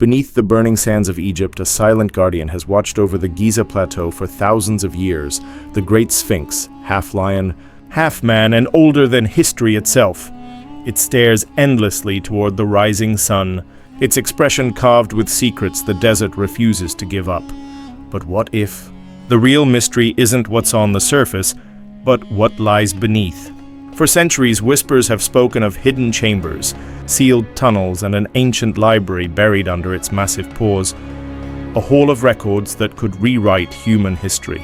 Beneath the burning sands of Egypt, a silent guardian has watched over the Giza Plateau for thousands of years. The Great Sphinx, half lion, half man, and older than history itself. It stares endlessly toward the rising sun, its expression carved with secrets the desert refuses to give up. But what if? The real mystery isn't what's on the surface, but what lies beneath. For centuries, whispers have spoken of hidden chambers, sealed tunnels, and an ancient library buried under its massive paws, a hall of records that could rewrite human history.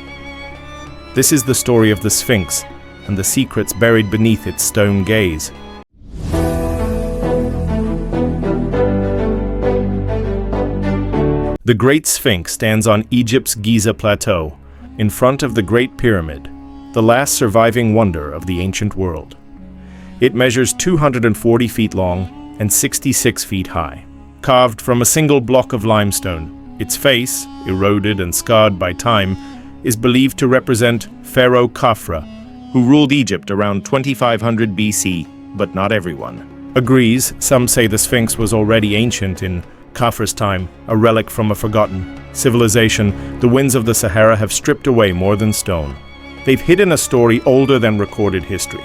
This is the story of the Sphinx and the secrets buried beneath its stone gaze. The Great Sphinx stands on Egypt's Giza Plateau, in front of the Great Pyramid, the last surviving wonder of the ancient world. It measures 240 feet long and 66 feet high. Carved from a single block of limestone, its face, eroded and scarred by time, is believed to represent Pharaoh Khafra, who ruled Egypt around 2500 BC, but not everyone agrees. Some say the Sphinx was already ancient in Khafra's time, a relic from a forgotten civilization. The winds of the Sahara have stripped away more than stone. They've hidden a story older than recorded history.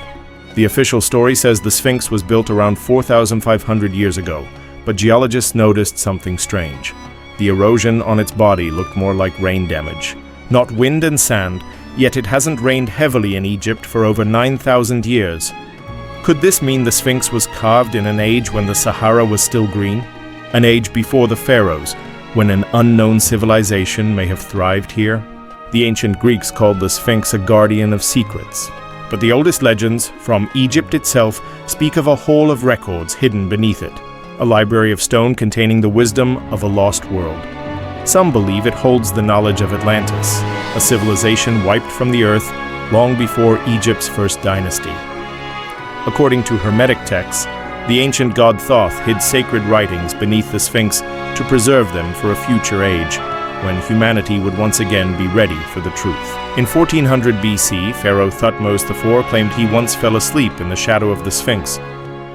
The official story says the Sphinx was built around 4,500 years ago, but geologists noticed something strange. The erosion on its body looked more like rain damage, not wind and sand, yet it hasn't rained heavily in Egypt for over 9,000 years. Could this mean the Sphinx was carved in an age when the Sahara was still green? An age before the pharaohs, when an unknown civilization may have thrived here? The ancient Greeks called the Sphinx a guardian of secrets. But the oldest legends, from Egypt itself, speak of a hall of records hidden beneath it, a library of stone containing the wisdom of a lost world. Some believe it holds the knowledge of Atlantis, a civilization wiped from the earth long before Egypt's first dynasty. According to Hermetic texts, the ancient god Thoth hid sacred writings beneath the Sphinx to preserve them for a future age, when humanity would once again be ready for the truth. In 1400 BC, Pharaoh Thutmose IV claimed he once fell asleep in the shadow of the Sphinx.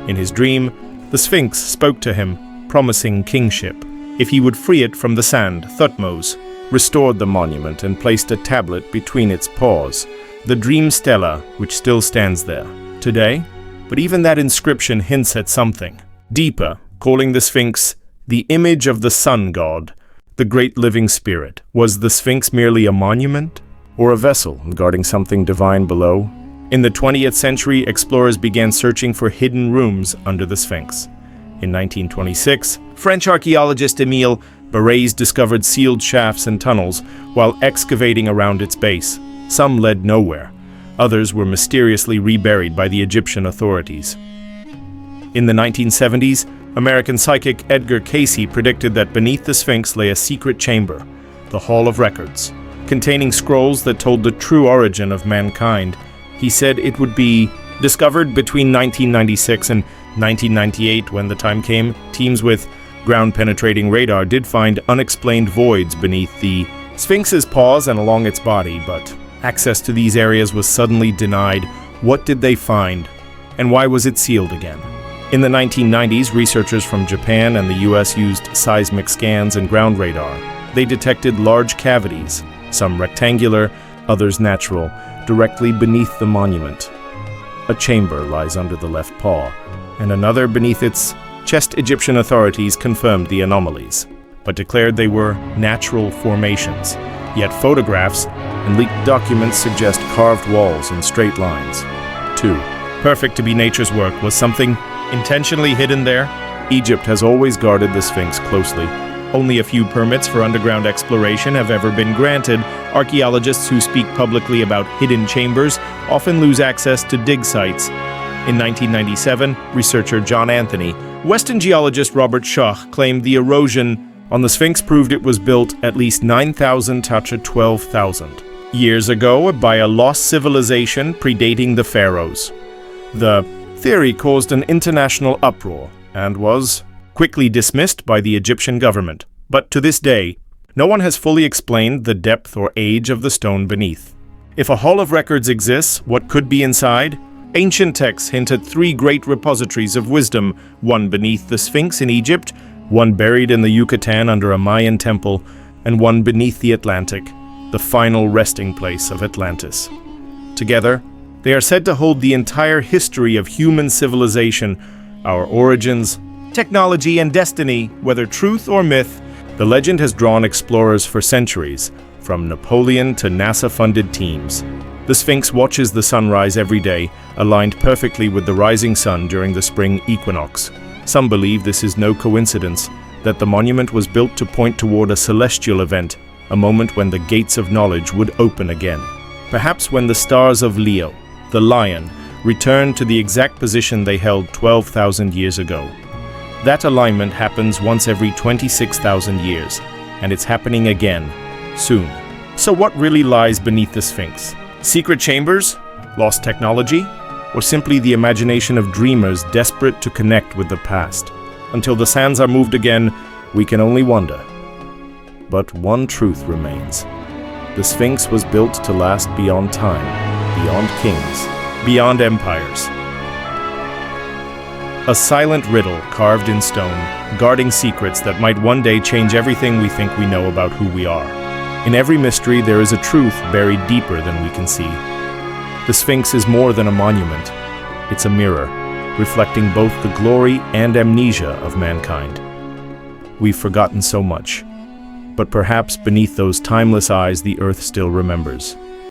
In his dream, the Sphinx spoke to him, promising kingship. If he would free it from the sand, Thutmose restored the monument and placed a tablet between its paws, the dream stela, which still stands there today. But even that inscription hints at something deeper, calling the Sphinx the image of the sun god, the great living spirit. Was the Sphinx merely a monument, or a vessel guarding something divine below? In the 20th century, explorers began searching for hidden rooms under the Sphinx. In 1926, French archaeologist Émile Barrès discovered sealed shafts and tunnels while excavating around its base. Some led nowhere. Others were mysteriously reburied by the Egyptian authorities. In the 1970s, American psychic Edgar Cayce predicted that beneath the Sphinx lay a secret chamber, the Hall of Records, containing scrolls that told the true origin of mankind. He said it would be discovered between 1996 and 1998. When the time came, teams with ground-penetrating radar did find unexplained voids beneath the Sphinx's paws and along its body, but access to these areas was suddenly denied. What did they find, and why was it sealed again? In the 1990s, researchers from Japan and the US used seismic scans and ground radar. They detected large cavities, some rectangular, others natural, directly beneath the monument. A chamber lies under the left paw, and another beneath its chest. Egyptian authorities confirmed the anomalies, but declared they were natural formations. Yet photographs and leaked documents suggest carved walls and straight lines. 2. Perfect to be nature's work. Was something intentionally hidden there? Egypt has always guarded the Sphinx closely. Only a few permits for underground exploration have ever been granted. Archaeologists who speak publicly about hidden chambers often lose access to dig sites. In 1997, researcher John Anthony, Western geologist Robert Schoch claimed the erosion on the Sphinx proved it was built at least 9,000 to 12,000 years ago by a lost civilization predating the pharaohs. The theory caused an international uproar and was quickly dismissed by the Egyptian government. But to this day, no one has fully explained the depth or age of the stone beneath. If a hall of records exists, what could be inside? Ancient texts hint at 3 great repositories of wisdom, one beneath the Sphinx in Egypt, one buried in the Yucatan under a Mayan temple, and one beneath the Atlantic, the final resting place of Atlantis. Together, they are said to hold the entire history of human civilization, our origins, technology, and destiny, whether truth or myth. The legend has drawn explorers for centuries, from Napoleon to NASA-funded teams. The Sphinx watches the sunrise every day, aligned perfectly with the rising sun during the spring equinox. Some believe this is no coincidence, that the monument was built to point toward a celestial event, a moment when the gates of knowledge would open again. Perhaps when the stars of Leo, the lion, returned to the exact position they held 12,000 years ago. That alignment happens once every 26,000 years, and it's happening again, soon. So what really lies beneath the Sphinx? Secret chambers? Lost technology? Or simply the imagination of dreamers desperate to connect with the past? Until the sands are moved again, we can only wonder. But one truth remains. The Sphinx was built to last beyond time, beyond kings, beyond empires. A silent riddle carved in stone, guarding secrets that might one day change everything we think we know about who we are. In every mystery, there is a truth buried deeper than we can see. The Sphinx is more than a monument. It's a mirror, reflecting both the glory and amnesia of mankind. We've forgotten so much, but perhaps beneath those timeless eyes the Earth still remembers.